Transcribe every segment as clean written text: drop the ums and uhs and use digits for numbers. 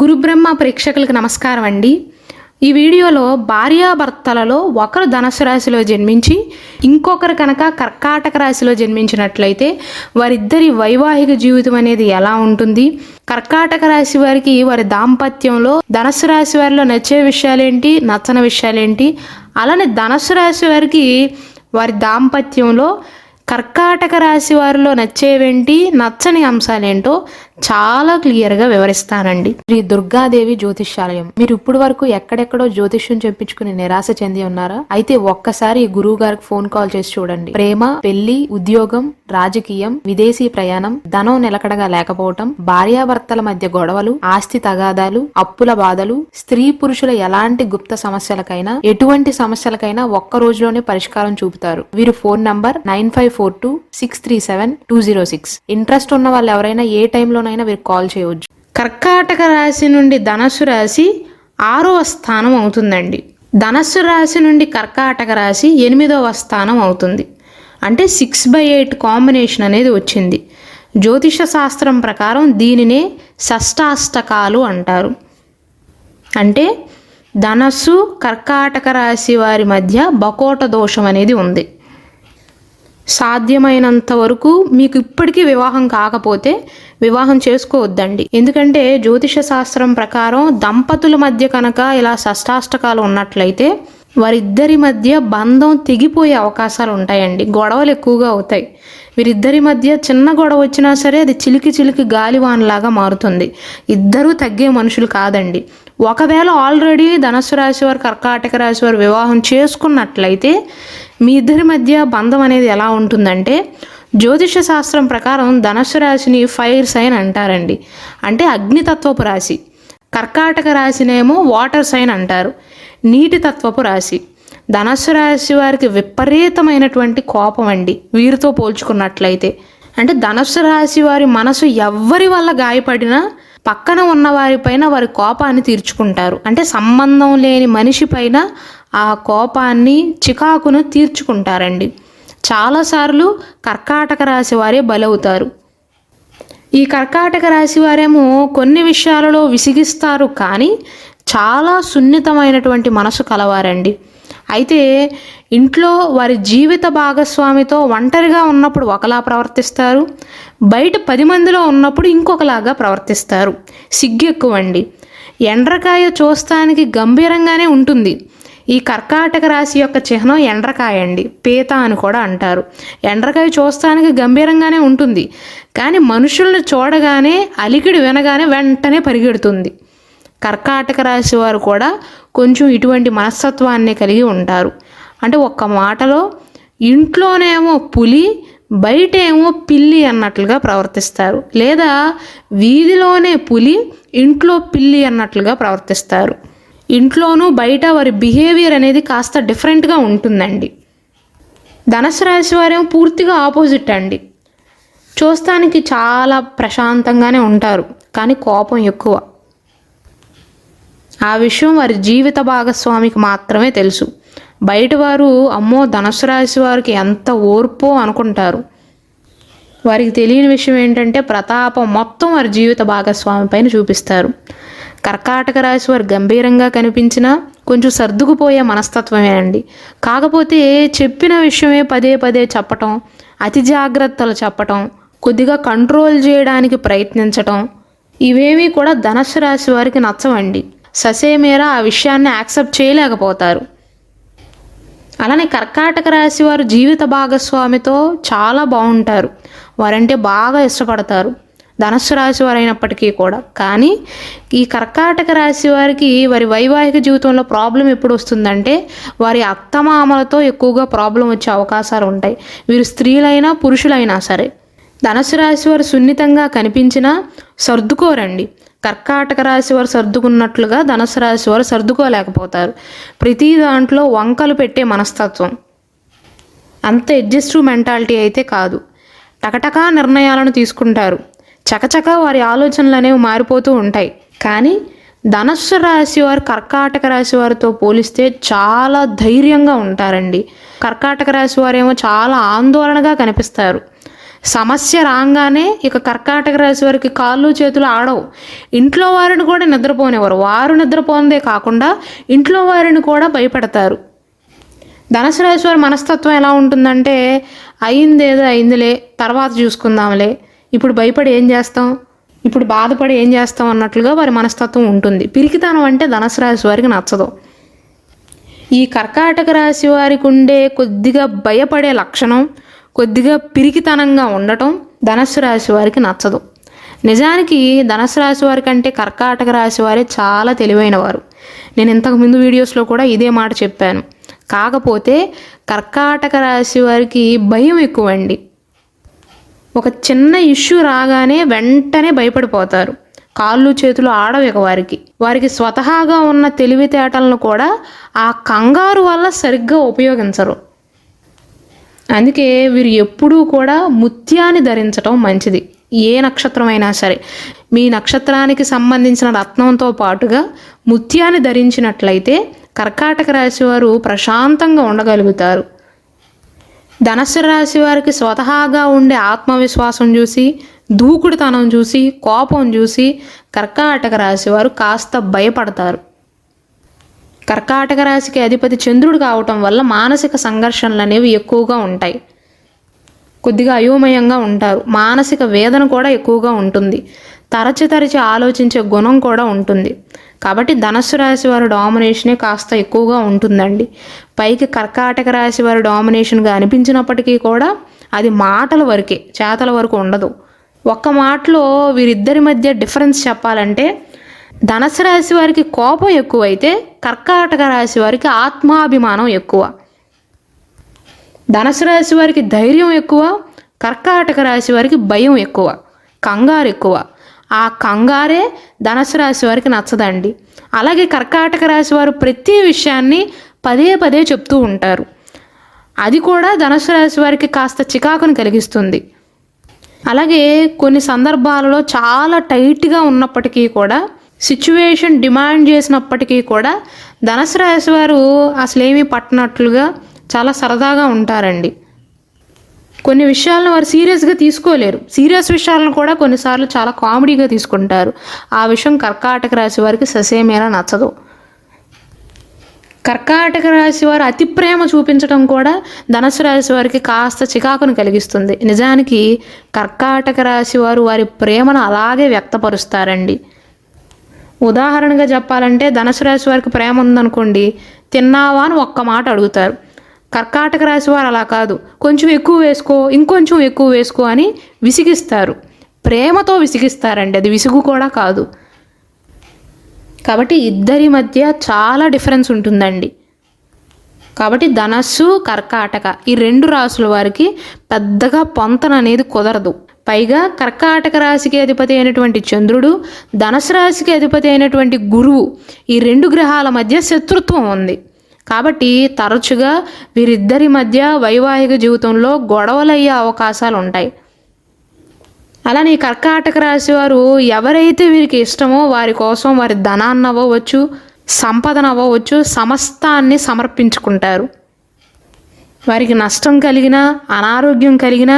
గురుబ్రహ్మ ప్రేక్షకులకు నమస్కారం అండి. ఈ వీడియోలో భార్యాభర్తలలో ఒకరు ధనుస్సు రాశిలో జన్మించి ఇంకొకరు కనుక కర్కాటక రాశిలో జన్మించినట్లయితే వారిద్దరి వైవాహిక జీవితం అనేది ఎలా ఉంటుంది, కర్కాటక రాశి వారికి వారి దాంపత్యంలో ధనుస్సు రాశి వారిలో నచ్చే విషయాలేంటి, నచ్చని విషయాలేంటి, అలానే ధనుస్సు రాశి వారికి వారి దాంపత్యంలో కర్కాటక రాశి వారిలో నచ్చేవేంటి, నచ్చని అంశాలేంటో చాలా క్లియర్గా వివరిస్తానండి. శ్రీ దుర్గాదేవి జ్యోతిష్యాలయం. మీరు ఇప్పుడు వరకు ఎక్కడెక్కడో జ్యోతిష్యం చెప్పించుకుని నిరాశ చెంది ఉన్నారా? అయితే ఒక్కసారి గురువు గారికి ఫోన్ కాల్ చేసి చూడండి. ప్రేమ, పెళ్లి, ఉద్యోగం, రాజకీయం, విదేశీ ప్రయాణం, ధనం నిలకడగా లేకపోవటం, భార్యాభర్తల మధ్య గొడవలు, ఆస్తి తగాదాలు, అప్పుల బాధలు, స్త్రీ పురుషుల ఎలాంటి గుప్త సమస్యలకైనా, ఎటువంటి సమస్యలకైనా ఒక్క రోజులోనే పరిష్కారం చూపుతారు. వీరు ఫోన్ నంబర్ 9542637206. ఇంట్రెస్ట్ ఉన్న వాళ్ళు ఎవరైనా ఏ టైంలోనైనా వీరికి కాల్ చేయవచ్చు. కర్కాటక రాశి నుండి ధనుస్సు రాశి 6వ స్థానం అవుతుందండి. ధనుస్సు రాశి నుండి కర్కాటక రాశి 8వ స్థానం అవుతుంది. అంటే 6/8 కాంబినేషన్ అనేది వచ్చింది. జ్యోతిష శాస్త్రం ప్రకారం దీనినే షష్టాష్టకాలు అంటారు. అంటే ధనస్సు కర్కాటక రాశి వారి మధ్య బకోట దోషం అనేది ఉంది. సాధ్యమైనంత వరకు మీకు ఇప్పటికీ వివాహం కాకపోతే వివాహం చేసుకోవద్దండి. ఎందుకంటే జ్యోతిష శాస్త్రం ప్రకారం దంపతుల మధ్య కనుక ఇలా షష్టాష్టకాలు ఉన్నట్లయితే వారిద్దరి మధ్య బంధం తెగిపోయే అవకాశాలు ఉంటాయండి. గొడవలు ఎక్కువగా అవుతాయి. వీరిద్దరి మధ్య చిన్న గొడవ వచ్చినా సరే అది చిలికి చిలికి గాలివానలాగా మారుతుంది. ఇద్దరూ తగ్గే మనుషులు కాదండి. ఒకవేళ ఆల్రెడీ ధనుస్సు రాశి వారు కర్కాటక రాశి వారు వివాహం చేసుకున్నట్లయితే మీ ఇద్దరి మధ్య బంధం అనేది ఎలా ఉంటుందంటే, జ్యోతిష శాస్త్రం ప్రకారం ధనుస్సు రాశిని ఫైర్ సైన్ అంటారండి. అంటే అగ్నితత్వపు రాశి. కర్కాటక రాశినేమో వాటర్ సైన్ అంటారు, నీటి తత్వపు రాశి. ధనుస్సు రాశి వారికి విపరీతమైనటువంటి కోపం అండి వీరితో పోల్చుకున్నట్లయితే. అంటే ధనుస్సు రాశి వారి మనసు ఎవ్వరి వల్ల గాయపడినా పక్కన ఉన్న వారిపైన వారి కోపాన్ని తీర్చుకుంటారు. అంటే సంబంధం లేని మనిషి పైన ఆ కోపాన్ని, చికాకును తీర్చుకుంటారండి. చాలాసార్లు కర్కాటక రాశి వారే బలవుతారు. ఈ కర్కాటక రాశి వారేమో కొన్ని విషయాలలో విసిగిస్తారు, కానీ చాలా సున్నితమైనటువంటి మనసు కలవారండి. అయితే ఇంట్లో వారి జీవిత భాగస్వామితో ఒంటరిగా ఉన్నప్పుడు ఒకలా ప్రవర్తిస్తారు, బయట 10 మందిలో ఉన్నప్పుడు ఇంకొకలాగా ప్రవర్తిస్తారు. సిగ్గు ఎక్కువండి. ఎండ్రకాయ చూస్తానికి గంభీరంగానే ఉంటుంది. ఈ కర్కాటక రాశి యొక్క చిహ్నం ఎండ్రకాయ అండి. పీత అని కూడా అంటారు. ఎండ్రకాయ చూస్తానికి గంభీరంగానే ఉంటుంది, కానీ మనుషులను చూడగానే, అలికిడి వినగానే వెంటనే పరిగెడుతుంది. కర్కాటక రాశి వారు కూడా కొంచెం ఇటువంటి మనస్తత్వాన్ని కలిగి ఉంటారు. అంటే ఒక్క మాటలో ఇంట్లోనేమో పులి, బయట ఏమో పిల్లి అన్నట్లుగా ప్రవర్తిస్తారు. లేదా వీధిలోనే పులి, ఇంట్లో పిల్లి అన్నట్లుగా ప్రవర్తిస్తారు. ఇంట్లోనూ బయట వారి బిహేవియర్ అనేది కాస్త డిఫరెంట్గా ఉంటుందండి. ధనుస్సు రాశి వారేమో పూర్తిగా ఆపోజిట్ అండి. చూస్తానికి చాలా ప్రశాంతంగానే ఉంటారు, కానీ కోపం ఎక్కువ. ఆ విషయం వారి జీవిత భాగస్వామికి మాత్రమే తెలుసు. బయట వారు అమ్మో ధనుస్సు రాశి వారికి ఎంత ఓర్పో అనుకుంటారు. వారికి తెలియని విషయం ఏంటంటే ప్రతాపం మొత్తం వారి జీవిత భాగస్వామి పైన చూపిస్తారు. కర్కాటక రాశి వారు గంభీరంగా కనిపించినా కొంచెం సర్దుకుపోయే మనస్తత్వమేనండి. కాకపోతే చెప్పిన విషయమే పదే పదే చెప్పటం, అతి జాగ్రత్తలు చెప్పటం, కొద్దిగా కంట్రోల్ చేయడానికి ప్రయత్నించటం, ఇవేమీ కూడా ధనుస్సు రాశి వారికి నచ్చవండి. ససేమేరా ఆ విషయాన్ని యాక్సెప్ట్ చేయలేకపోతారు. అలానే కర్కాటక రాశి వారు జీవిత భాగస్వామితో చాలా బాగుంటారు. వారంటే బాగా ఇష్టపడతారు ధనుస్సు రాశి వారు అయినప్పటికీ కూడా. కానీ ఈ కర్కాటక రాశి వారికి వారి వైవాహిక జీవితంలో ప్రాబ్లం ఎప్పుడు వస్తుందంటే వారి అత్తమామలతో ఎక్కువగా ప్రాబ్లం వచ్చే అవకాశాలు ఉంటాయి. వీరు స్త్రీలైనా పురుషులైనా సరే. ధనుస్సు రాశి వారు సున్నితంగా కనిపించినా సర్దుకోరండి. కర్కాటక రాశి వారు సర్దుకున్నట్లుగా ధనుస్సు రాశి వారు సర్దుకోలేకపోతారు. ప్రతి దాంట్లో వంకలు పెట్టే మనస్తత్వం. అంత అడ్జస్టివ్ మెంటాలిటీ అయితే కాదు. టకటకా నిర్ణయాలను తీసుకుంటారు. చకచకా వారి ఆలోచనలు అనేవి మారిపోతూ ఉంటాయి. కానీ ధనుస్సు రాశి వారు కర్కాటక రాశి వారితో పోలిస్తే చాలా ధైర్యంగా ఉంటారండి. కర్కాటక రాశి వారేమో చాలా ఆందోళనగా కనిపిస్తారు. సమస్య రాగానే ఇక కర్కాటక రాశి వారికి కాళ్ళు చేతులు ఆడవు. ఇంట్లో వారిని కూడా నిద్రపోనివ్వరు. వారు నిద్రపోనిదే కాకుండా ఇంట్లో వారిని కూడా భయపెడతారు. ధనుసు రాశి వారి మనస్తత్వం ఎలా ఉంటుందంటే, అయిందేదో అయిందిలే, తర్వాత చూసుకుందాంలే, ఇప్పుడు భయపడి ఏం చేస్తాం, ఇప్పుడు బాధపడి ఏం చేస్తాం అన్నట్లుగా వారి మనస్తత్వం ఉంటుంది. పిరికితనం అంటే ధనుసు రాశి వారికి నచ్చదు. ఈ కర్కాటక రాశి వారికి ఉండే కొద్దిగా భయపడే లక్షణం, కొద్దిగా పిరికితనంగా ఉండటం ధనుసు రాశి వారికి నచ్చదు. నిజానికి ధనుసు రాశి వారి కంటే కర్కాటక రాశి వారే చాలా తెలివైన వారు. నేను ఇంతకుముందు వీడియోస్లో కూడా ఇదే మాట చెప్పాను. కాకపోతే కర్కాటక రాశి వారికి భయం ఎక్కువండి. ఒక చిన్న ఇష్యూ రాగానే వెంటనే భయపడిపోతారు. కాళ్ళు చేతులు ఆడవిక వారికి స్వతహాగా ఉన్న తెలివితేటలను కూడా ఆ కంగారు వల్ల సరిగ్గా ఉపయోగించరు. అందుకే వీరు ఎప్పుడూ కూడా ముత్యాన్ని ధరించటం మంచిది. ఏ నక్షత్రమైనా సరే మీ నక్షత్రానికి సంబంధించిన రత్నంతో పాటుగా ముత్యాన్ని ధరించినట్లయితే కర్కాటక రాశి వారు ప్రశాంతంగా ఉండగలుగుతారు. ధనుసు రాశి వారికి స్వతహాగా ఉండే ఆత్మవిశ్వాసం చూసి, దూకుడుతనం చూసి, కోపం చూసి కర్కాటక రాశి వారు కాస్త భయపడతారు. కర్కాటక రాశికి అధిపతి చంద్రుడు కావటం వల్ల మానసిక సంఘర్షణలు అనేవి ఎక్కువగా ఉంటాయి. కొద్దిగా అయోమయంగా ఉంటారు. మానసిక వేదన కూడా ఎక్కువగా ఉంటుంది. తరచి ఆలోచించే గుణం కూడా ఉంటుంది. కాబట్టి ధనుసు రాశి వారి డామినేషనే కాస్త ఎక్కువగా ఉంటుందండి. పైకి కర్కాటక రాశి వారి డామినేషన్గా అనిపించినప్పటికీ కూడా అది మాటల వరకే, చేతల వరకు ఉండదు. ఒక్క మాటలో వీరిద్దరి మధ్య డిఫరెన్స్ చెప్పాలంటే, ధనుసు రాశి వారికి కోపం ఎక్కువైతే కర్కాటక రాశి వారికి ఆత్మాభిమానం ఎక్కువ. ధనుసు రాశి వారికి ధైర్యం ఎక్కువ, కర్కాటక రాశి వారికి భయం ఎక్కువ, కంగారు ఎక్కువ. ఆ కంగారే ధనుసు రాశి వారికి నచ్చదండి. అలాగే కర్కాటక రాశి వారు ప్రతి విషయాన్ని పదే చెప్తూ ఉంటారు. అది కూడా ధనుసు రాశి వారికి కాస్త చికాకును కలిగిస్తుంది. అలాగే కొన్ని సందర్భాలలో చాలా టైట్గా ఉన్నప్పటికీ కూడా, సిచ్యువేషన్ డిమాండ్ చేసినప్పటికీ కూడా ధనుసు రాశి వారు అసలేమీ పట్టనట్లుగా చాలా సరదాగా ఉంటారండి. కొన్ని విషయాలను వారు సీరియస్గా తీసుకోలేరు. సీరియస్ విషయాలను కూడా కొన్నిసార్లు చాలా కామెడీగా తీసుకుంటారు. ఆ విషయం కర్కాటక రాశి వారికి ససేమేలా నచ్చదు. కర్కాటక రాశి వారు అతి ప్రేమ చూపించడం కూడా ధనుసు రాశి వారికి కాస్త చికాకును కలిగిస్తుంది. నిజానికి కర్కాటక రాశి వారి ప్రేమను అలాగే వ్యక్తపరుస్తారండి. ఉదాహరణగా చెప్పాలంటే, ధనుసు రాశి వారికి ప్రేమ ఉందనుకోండి, తిన్నావా అని ఒక్క మాట అడుగుతారు. కర్కాటక రాశి వారు అలా కాదు, కొంచెం ఎక్కువ వేసుకో, ఇంకొంచెం ఎక్కువ వేసుకో అని విసిగిస్తారు. ప్రేమతో విసిగిస్తారండి, అది విసుగు కూడా కాదు. కాబట్టి ఇద్దరి మధ్య చాలా డిఫరెన్స్ ఉంటుందండి. కాబట్టి ధనస్సు, కర్కాటక ఈ రెండు రాశుల వారికి పెద్దగా పొంతన అనేది కుదరదు. పైగా కర్కాటక రాశికి అధిపతి అయినటువంటి చంద్రుడు, ధనుసు రాశికి అధిపతి అయినటువంటి గురువు, ఈ రెండు గ్రహాల మధ్య శత్రుత్వం ఉంది. కాబట్టి తరచుగా వీరిద్దరి మధ్య వైవాహిక జీవితంలో గొడవలయ్యే అవకాశాలు ఉంటాయి. అలానే కర్కాటక రాశి వారు ఎవరైతే వీరికి ఇష్టమో వారి కోసం వారి ధనాన్ని అవ్వవచ్చు, సంపదను అవ్వవచ్చు, సమస్తాన్ని సమర్పించుకుంటారు. వారికి నష్టం కలిగినా, అనారోగ్యం కలిగినా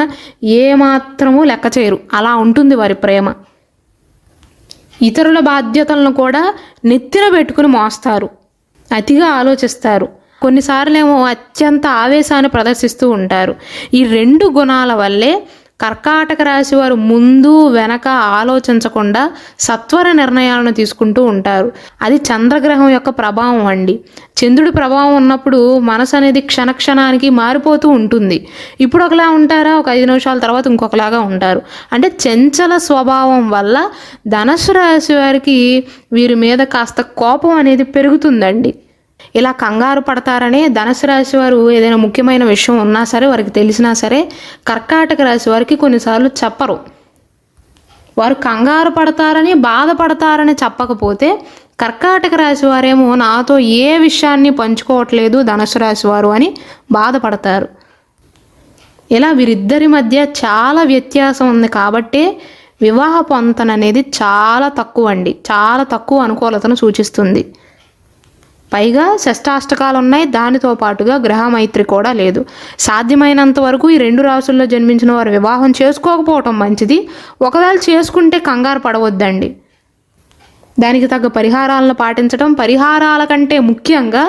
ఏమాత్రమూ లెక్క చేయరు. అలా ఉంటుంది వారి ప్రేమ. ఇతరుల బాధ్యతలను కూడా నెత్తిన పెట్టుకుని మోస్తారు, అతిగా ఆలోచిస్తారు. కొన్నిసార్లేమో అత్యంత ఆవేశాన్ని ప్రదర్శిస్తూ ఉంటారు. ఈ రెండు గుణాల వల్లే కర్కాటక రాశి వారు ముందు వెనక ఆలోచించకుండా సత్వర నిర్ణయాలను తీసుకుంటూ ఉంటారు. అది చంద్రగ్రహం యొక్క ప్రభావం అండి. చంద్రుడి ప్రభావం ఉన్నప్పుడు మనసు అనేది క్షణక్షణానికి మారిపోతూ ఉంటుంది. ఇప్పుడు ఒకలా ఉంటారా, ఒక 5 నిమిషాల తర్వాత ఇంకొకలాగా ఉంటారు. అంటే చంచల స్వభావం వల్ల ధనుసు రాశి వారికి వీరి మీద కాస్త కోపం అనేది పెరుగుతుందండి. ఇలా కంగారు పడతారని ధనుసు రాశి వారు ఏదైనా ముఖ్యమైన విషయం ఉన్నా సరే, వారికి తెలిసినా సరే కర్కాటక రాశి వారికి కొన్నిసార్లు చెప్పరు. వారు కంగారు పడతారని, బాధపడతారని చెప్పకపోతే కర్కాటక రాశి వారేమో నాతో ఏ విషయాన్ని పంచుకోవట్లేదు ధనుసు రాశి వారు అని బాధపడతారు. ఇలా వీరిద్దరి మధ్య చాలా వ్యత్యాసం ఉంది. కాబట్టి వివాహ పొంతన అనేది చాలా తక్కువ అండి, చాలా తక్కువ అనుకూలతను సూచిస్తుంది. పైగా షష్టాష్టకాలు ఉన్నాయి, దానితో పాటుగా గ్రహ మైత్రి కూడా లేదు. సాధ్యమైనంత వరకు ఈ 2 రాసుల్లో జన్మించిన వారు వివాహం చేసుకోకపోవటం మంచిది. ఒకవేళ చేసుకుంటే కంగారు పడవద్దండి. దానికి తగ్గ పరిహారాలను పాటించడం, పరిహారాల కంటే ముఖ్యంగా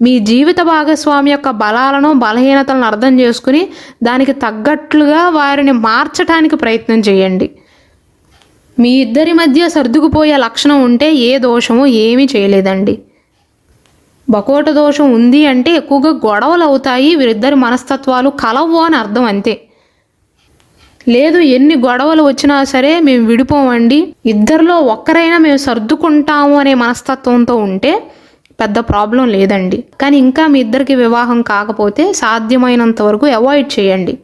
మీ జీవిత భాగస్వామి యొక్క బలాలను బలహీనతలను అర్థం చేసుకుని దానికి తగ్గట్లుగా వారిని మార్చడానికి ప్రయత్నం చేయండి. మీ ఇద్దరి మధ్య సర్దుకుపోయే లక్షణం ఉంటే ఏ దోషము ఏమీ చేయలేదండి. బకోట దోషం ఉంది అంటే ఎక్కువగా గొడవలు అవుతాయి, వీరిద్దరి మనస్తత్వాలు కలవు అని అర్థం అంతే. లేదు ఎన్ని గొడవలు వచ్చినా సరే మేము విడిపోమండి, ఇద్దరిలో ఒక్కరైనా మేము సర్దుకుంటాము అనే మనస్తత్వంతో ఉంటే పెద్ద ప్రాబ్లం లేదండి. కానీ ఇంకా మీ ఇద్దరికి వివాహం కాకపోతే సాధ్యమైనంత వరకు అవాయిడ్ చేయండి.